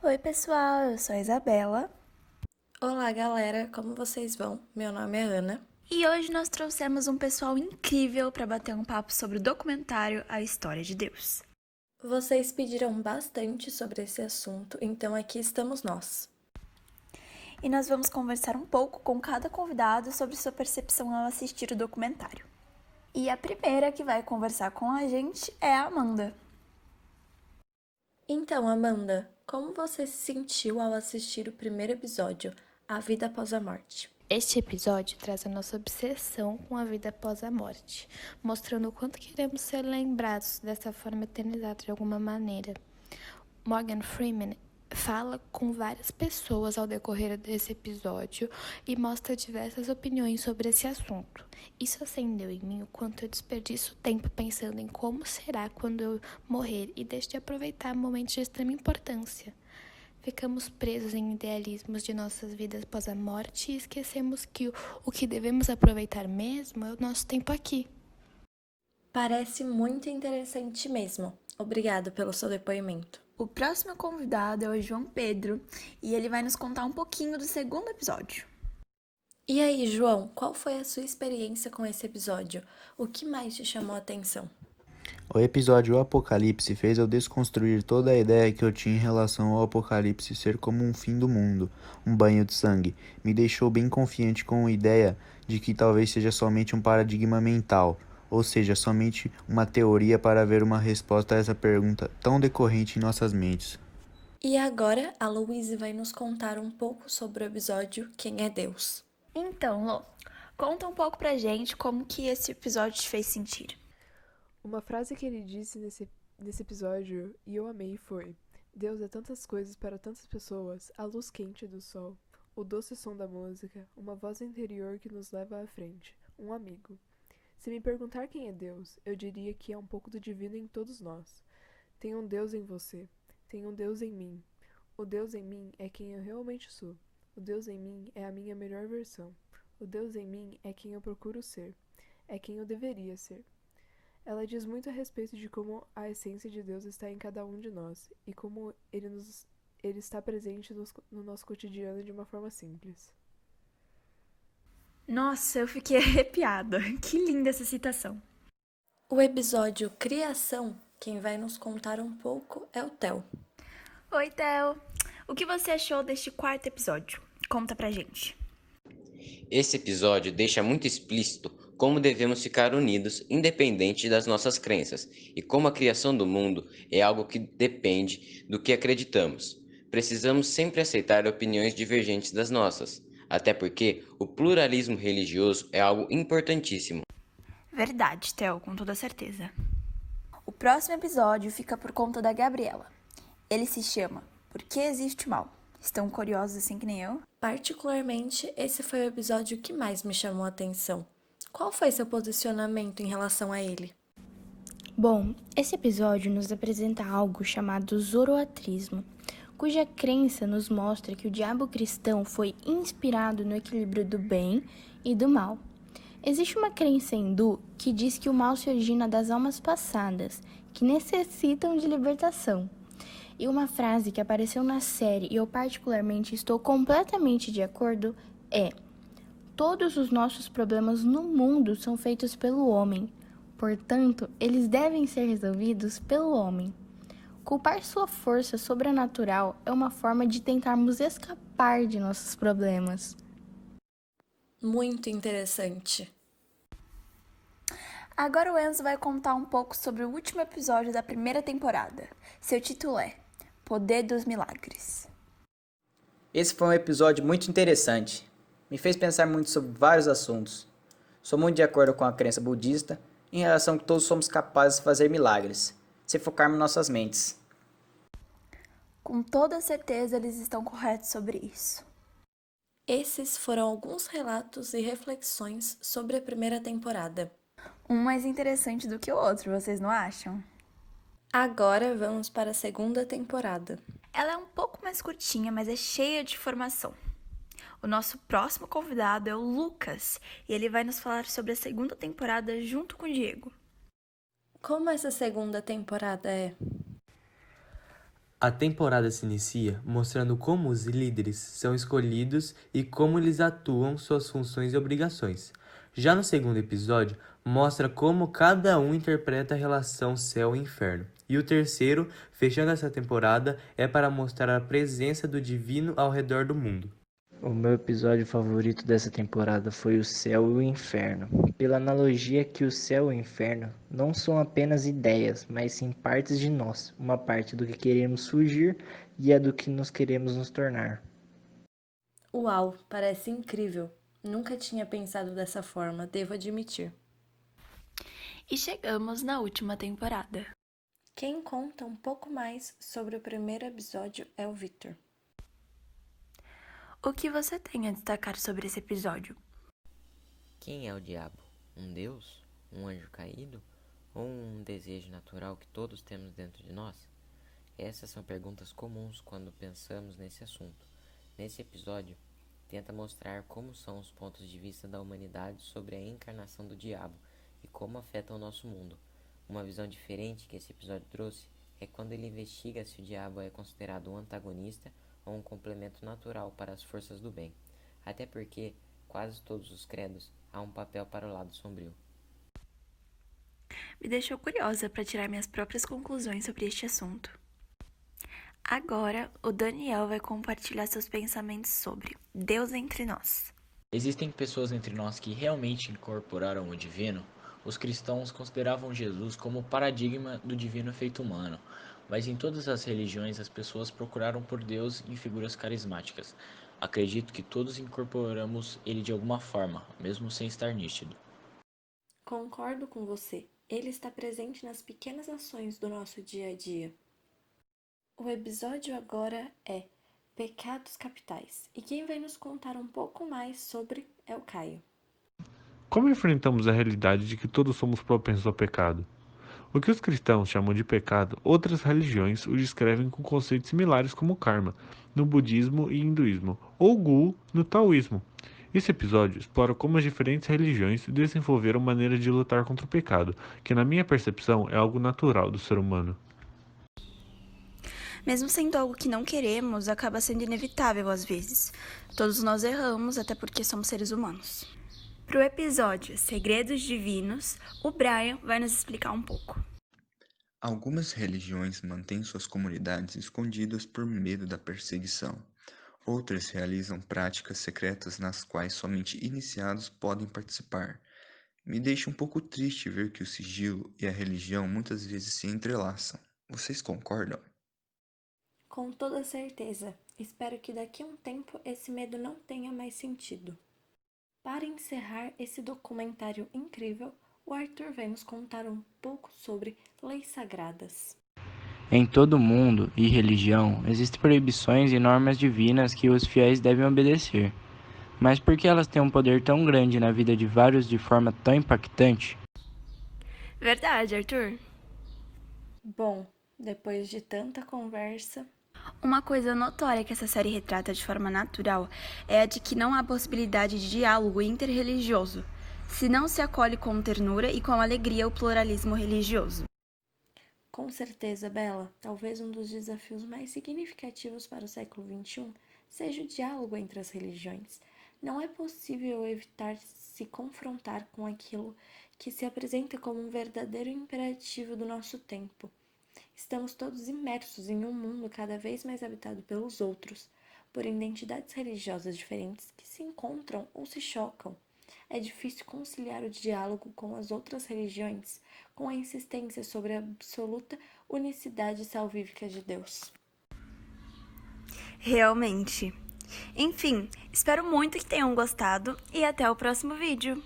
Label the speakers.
Speaker 1: Oi, pessoal, eu sou a Isabela.
Speaker 2: Olá, galera, como vocês vão? Meu nome é Ana.
Speaker 1: E hoje nós trouxemos um pessoal incrível para bater um papo sobre o documentário A História de Deus.
Speaker 2: Vocês pediram bastante sobre esse assunto, então aqui estamos nós.
Speaker 1: E nós vamos conversar um pouco com cada convidado sobre sua percepção ao assistir o documentário. E a primeira que vai conversar com a gente é a Amanda.
Speaker 2: Então, Amanda, como você se sentiu ao assistir o primeiro episódio, A Vida Após a Morte?
Speaker 3: Este episódio traz a nossa obsessão com a vida após a morte, mostrando o quanto queremos ser lembrados dessa forma eternizada de alguma maneira. Morgan Freeman fala com várias pessoas ao decorrer desse episódio e mostra diversas opiniões sobre esse assunto. Isso acendeu em mim o quanto eu desperdiço tempo pensando em como será quando eu morrer e deixo de aproveitar momentos de extrema importância. Ficamos presos em idealismos de nossas vidas após a morte e esquecemos que o que devemos aproveitar mesmo é o nosso tempo aqui.
Speaker 2: Parece muito interessante mesmo. Obrigado pelo seu depoimento.
Speaker 1: O próximo convidado é o João Pedro e ele vai nos contar um pouquinho do segundo episódio.
Speaker 2: E aí, João, qual foi a sua experiência com esse episódio? O que mais te chamou a atenção?
Speaker 4: O episódio O Apocalipse fez eu desconstruir toda a ideia que eu tinha em relação ao Apocalipse ser como um fim do mundo, um banho de sangue. Me deixou bem confiante com a ideia de que talvez seja somente um paradigma mental, ou seja, somente uma teoria para haver uma resposta a essa pergunta tão decorrente em nossas mentes.
Speaker 2: E agora, a Louise vai nos contar um pouco sobre o episódio Quem é Deus?
Speaker 1: Então, Lô, conta um pouco pra gente como que esse episódio te fez sentir.
Speaker 5: Uma frase que ele disse nesse episódio e eu amei foi: Deus é tantas coisas para tantas pessoas, a luz quente do sol, o doce som da música, uma voz interior que nos leva à frente, um amigo. Se me perguntar quem é Deus, eu diria que é um pouco do divino em todos nós. Tem um Deus em você, tem um Deus em mim. O Deus em mim é quem eu realmente sou. O Deus em mim é a minha melhor versão. O Deus em mim é quem eu procuro ser, é quem eu deveria ser. Ela diz muito a respeito de como a essência de Deus está em cada um de nós e como ele está presente no nosso cotidiano de uma forma simples.
Speaker 1: Nossa, eu fiquei arrepiada. Que linda essa citação.
Speaker 2: O episódio Criação, quem vai nos contar um pouco é o Theo.
Speaker 1: Oi, Theo. O que você achou deste quarto episódio? Conta pra gente.
Speaker 6: Esse episódio deixa muito explícito como devemos ficar unidos independente das nossas crenças e como a criação do mundo é algo que depende do que acreditamos. Precisamos sempre aceitar opiniões divergentes das nossas, até porque o pluralismo religioso é algo importantíssimo.
Speaker 1: Verdade, Theo, com toda certeza. O próximo episódio fica por conta da Gabriela. Ele se chama Por que Existe o Mal? Estão curiosos assim que nem eu?
Speaker 2: Particularmente, esse foi o episódio que mais me chamou a atenção. Qual foi seu posicionamento em relação a ele?
Speaker 3: Bom, esse episódio nos apresenta algo chamado zoroatrismo, cuja crença nos mostra que o diabo cristão foi inspirado no equilíbrio do bem e do mal. Existe uma crença hindu que diz que o mal se origina das almas passadas, que necessitam de libertação. E uma frase que apareceu na série e eu particularmente estou completamente de acordo é: todos os nossos problemas no mundo são feitos pelo homem, portanto, eles devem ser resolvidos pelo homem. Culpar sua força sobrenatural é uma forma de tentarmos escapar de nossos problemas.
Speaker 2: Muito interessante.
Speaker 1: Agora o Enzo vai contar um pouco sobre o último episódio da primeira temporada. Seu título é Poder dos Milagres.
Speaker 7: Esse foi um episódio muito interessante. Me fez pensar muito sobre vários assuntos. Sou muito de acordo com a crença budista em relação a que todos somos capazes de fazer milagres, se focarmos nossas mentes.
Speaker 1: Com toda certeza eles estão corretos sobre isso.
Speaker 2: Esses foram alguns relatos e reflexões sobre a primeira temporada.
Speaker 1: Um mais interessante do que o outro, vocês não acham?
Speaker 2: Agora vamos para a segunda temporada.
Speaker 1: Ela é um pouco mais curtinha, mas é cheia de informação. O nosso próximo convidado é o Lucas, e ele vai nos falar sobre a segunda temporada junto com o Diego.
Speaker 2: Como essa segunda temporada é?
Speaker 8: A temporada se inicia mostrando como os líderes são escolhidos e como eles atuam suas funções e obrigações. Já no segundo episódio, mostra como cada um interpreta a relação céu e inferno. E o terceiro, fechando essa temporada, é para mostrar a presença do divino ao redor do mundo.
Speaker 9: O meu episódio favorito dessa temporada foi o céu e o inferno, pela analogia que o céu e o inferno não são apenas ideias, mas sim partes de nós, uma parte do que queremos fugir e a do que nos queremos nos tornar.
Speaker 2: Uau, parece incrível. Nunca tinha pensado dessa forma, devo admitir.
Speaker 1: E chegamos na última temporada.
Speaker 2: Quem conta um pouco mais sobre o primeiro episódio é o Victor.
Speaker 1: O que você tem a destacar sobre esse episódio?
Speaker 10: Quem é o diabo? Um deus? Um anjo caído? Ou um desejo natural que todos temos dentro de nós? Essas são perguntas comuns quando pensamos nesse assunto. Nesse episódio, tenta mostrar como são os pontos de vista da humanidade sobre a encarnação do diabo e como afeta o nosso mundo. Uma visão diferente que esse episódio trouxe é quando ele investiga se o diabo é considerado um antagonista ou um complemento natural para as forças do bem, até porque, quase todos os credos, há um papel para o lado sombrio.
Speaker 1: Me deixou curiosa para tirar minhas próprias conclusões sobre este assunto. Agora, o Daniel vai compartilhar seus pensamentos sobre Deus entre nós.
Speaker 7: Existem pessoas entre nós que realmente incorporaram o divino? Os cristãos consideravam Jesus como o paradigma do divino feito humano, mas em todas as religiões as pessoas procuraram por Deus em figuras carismáticas. Acredito que todos incorporamos ele de alguma forma, mesmo sem estar nítido.
Speaker 2: Concordo com você. Ele está presente nas pequenas ações do nosso dia a dia. O episódio agora é Pecados Capitais, e quem vai nos contar um pouco mais sobre é o Caio.
Speaker 11: Como enfrentamos a realidade de que todos somos propensos ao pecado? O que os cristãos chamam de pecado, outras religiões o descrevem com conceitos similares como karma, no budismo e hinduísmo, ou gu, no taoísmo. Esse episódio explora como as diferentes religiões desenvolveram maneiras de lutar contra o pecado, que na minha percepção é algo natural do ser humano.
Speaker 1: Mesmo sendo algo que não queremos, acaba sendo inevitável às vezes. Todos nós erramos, até porque somos seres humanos. Para o episódio Segredos Divinos, o Brian vai nos explicar um pouco.
Speaker 4: Algumas religiões mantêm suas comunidades escondidas por medo da perseguição. Outras realizam práticas secretas nas quais somente iniciados podem participar. Me deixa um pouco triste ver que o sigilo e a religião muitas vezes se entrelaçam. Vocês concordam?
Speaker 2: Com toda certeza. Espero que daqui a um tempo esse medo não tenha mais sentido. Para encerrar esse documentário incrível, o Arthur vai nos contar um pouco sobre leis sagradas.
Speaker 9: Em todo mundo e religião, existem proibições e normas divinas que os fiéis devem obedecer. Mas por que elas têm um poder tão grande na vida de vários de forma tão impactante?
Speaker 1: Verdade, Arthur.
Speaker 2: Bom, depois de tanta conversa...
Speaker 1: Uma coisa notória que essa série retrata de forma natural é a de que não há possibilidade de diálogo interreligioso, se não se acolhe com ternura e com alegria o pluralismo religioso.
Speaker 2: Com certeza, Bela, talvez um dos desafios mais significativos para o século XXI seja o diálogo entre as religiões. Não é possível evitar se confrontar com aquilo que se apresenta como um verdadeiro imperativo do nosso tempo. Estamos todos imersos em um mundo cada vez mais habitado pelos outros, por identidades religiosas diferentes que se encontram ou se chocam. É difícil conciliar o diálogo com as outras religiões, com a insistência sobre a absoluta unicidade salvífica de Deus.
Speaker 1: Realmente. Enfim, espero muito que tenham gostado e até o próximo vídeo.